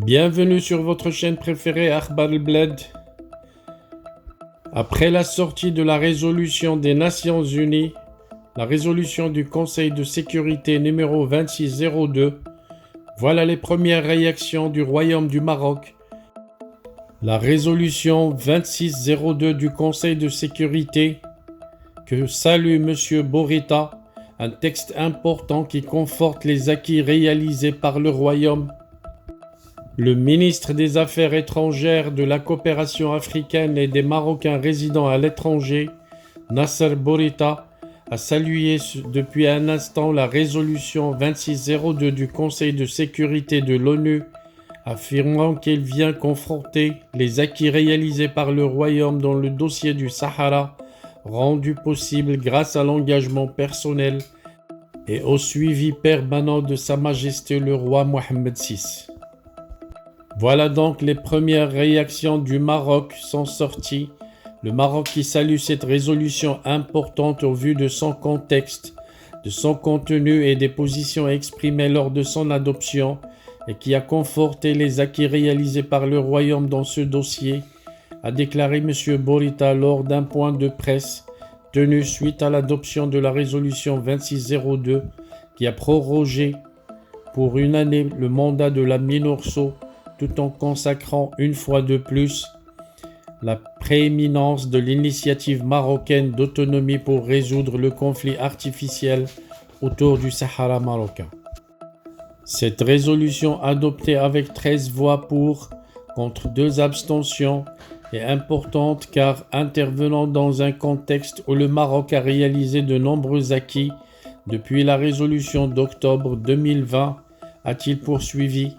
Bienvenue sur votre chaîne préférée Akhbar al-Bled. Après la sortie de la résolution des Nations Unies, la résolution du Conseil de sécurité numéro 2602, voilà les premières réactions du Royaume du Maroc. La résolution 2602 du Conseil de sécurité que salue M. Bourita, un texte important qui conforte les acquis réalisés par le Royaume. Le ministre des Affaires étrangères, de la coopération africaine et des Marocains résidant à l'étranger, Nasser Bourita, a salué depuis un instant la résolution 2602 du Conseil de sécurité de l'ONU, affirmant qu'elle vient confronter les acquis réalisés par le Royaume dans le dossier du Sahara, rendu possible grâce à l'engagement personnel et au suivi permanent de Sa Majesté le roi Mohammed VI. Voilà donc les premières réactions du Maroc sont sorties. Le Maroc qui salue cette résolution importante au vu de son contexte, de son contenu et des positions exprimées lors de son adoption et qui a conforté les acquis réalisés par le Royaume dans ce dossier, a déclaré M. Bourita lors d'un point de presse tenu suite à l'adoption de la résolution 2602 qui a prorogé pour une année le mandat de la MINURSO tout en consacrant une fois de plus la prééminence de l'initiative marocaine d'autonomie pour résoudre le conflit artificiel autour du Sahara marocain. Cette résolution adoptée avec 13 voix pour, contre 2 abstentions, est importante car intervenant dans un contexte où le Maroc a réalisé de nombreux acquis depuis la résolution d'octobre 2020, a-t-il poursuivi.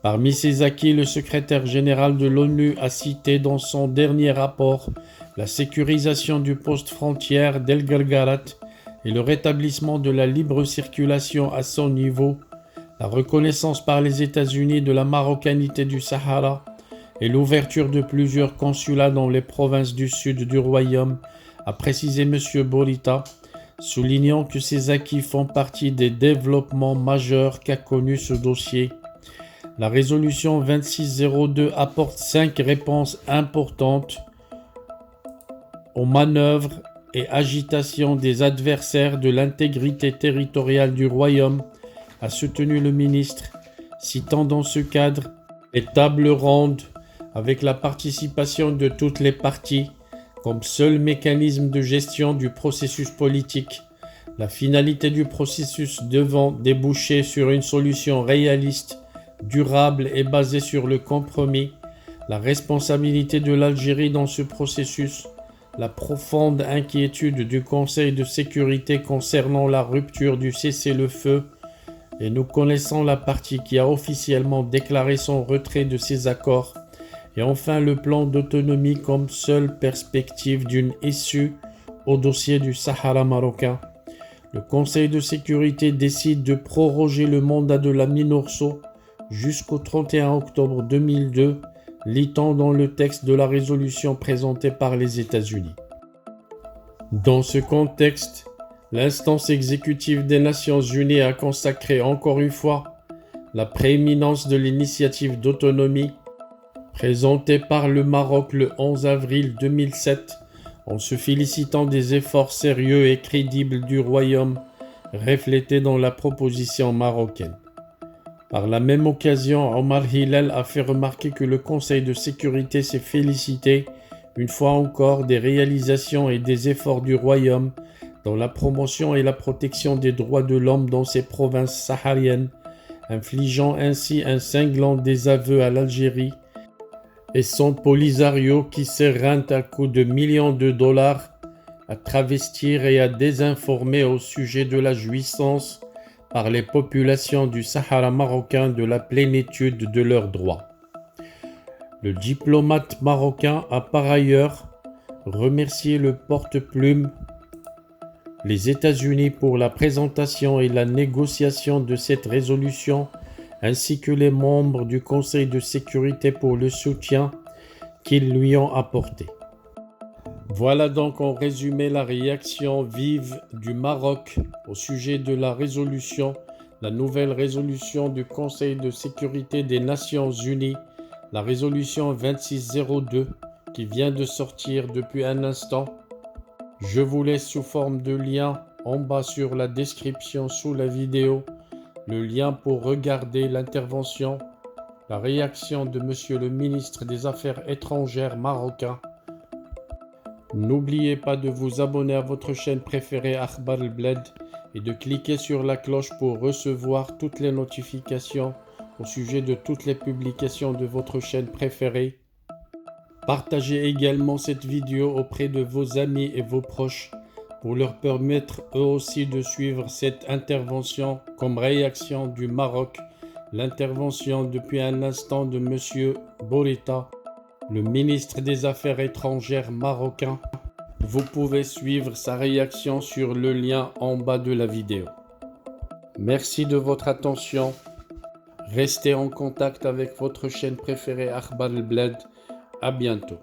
Parmi ces acquis, le secrétaire général de l'ONU a cité dans son dernier rapport la sécurisation du poste frontière d'El Gargarat et le rétablissement de la libre circulation à son niveau, la reconnaissance par les États-Unis de la marocanité du Sahara et l'ouverture de plusieurs consulats dans les provinces du sud du Royaume, a précisé M. Bourita, soulignant que ces acquis font partie des développements majeurs qu'a connu ce dossier. La résolution 2602 apporte 5 réponses importantes aux manœuvres et agitations des adversaires de l'intégrité territoriale du Royaume, a soutenu le ministre, citant dans ce cadre les tables rondes avec la participation de toutes les parties comme seul mécanisme de gestion du processus politique, la finalité du processus devant déboucher sur une solution réaliste, durable et basée sur le compromis, la responsabilité de l'Algérie dans ce processus, la profonde inquiétude du Conseil de sécurité concernant la rupture du cessez-le-feu, et nous connaissons la partie qui a officiellement déclaré son retrait de ces accords, et enfin le plan d'autonomie comme seule perspective d'une issue au dossier du Sahara marocain. Le Conseil de sécurité décide de proroger le mandat de la MINURSO jusqu'au 31 octobre 2002, lit-on dans le texte de la résolution présentée par les États-Unis. Dans ce contexte, l'instance exécutive des Nations Unies a consacré encore une fois la prééminence de l'initiative d'autonomie présentée par le Maroc le 11 avril 2007 en se félicitant des efforts sérieux et crédibles du Royaume reflétés dans la proposition marocaine. Par la même occasion, Omar Hillel a fait remarquer que le Conseil de sécurité s'est félicité une fois encore des réalisations et des efforts du Royaume dans la promotion et la protection des droits de l'homme dans ces provinces sahariennes, infligeant ainsi un cinglant désaveu à l'Algérie et son Polisario qui s'éreintent à coups de millions de dollars à travestir et à désinformer au sujet de la jouissance par les populations du Sahara marocain de la plénitude de leurs droits. Le diplomate marocain a par ailleurs remercié le porte-plume, les États-Unis pour la présentation et la négociation de cette résolution, ainsi que les membres du Conseil de sécurité pour le soutien qu'ils lui ont apporté. Voilà donc en résumé la réaction vive du Maroc au sujet de la résolution la nouvelle résolution du Conseil de sécurité des Nations Unies, la résolution 2602, qui vient de sortir depuis un instant. Je vous laisse sous forme de lien en bas sur la description sous la vidéo, le lien pour regarder l'intervention, la réaction de Monsieur le ministre des Affaires étrangères marocain. N'oubliez pas de vous abonner à votre chaîne préférée Akhbar El Bled et de cliquer sur la cloche pour recevoir toutes les notifications au sujet de toutes les publications de votre chaîne préférée. Partagez également cette vidéo auprès de vos amis et vos proches pour leur permettre eux aussi de suivre cette intervention comme réaction du Maroc, l'intervention depuis un instant de M. Bourita, le ministre des Affaires étrangères marocain. Vous pouvez suivre sa réaction sur le lien en bas de la vidéo. Merci de votre attention. Restez en contact avec votre chaîne préférée Akhbar El Bled. À bientôt.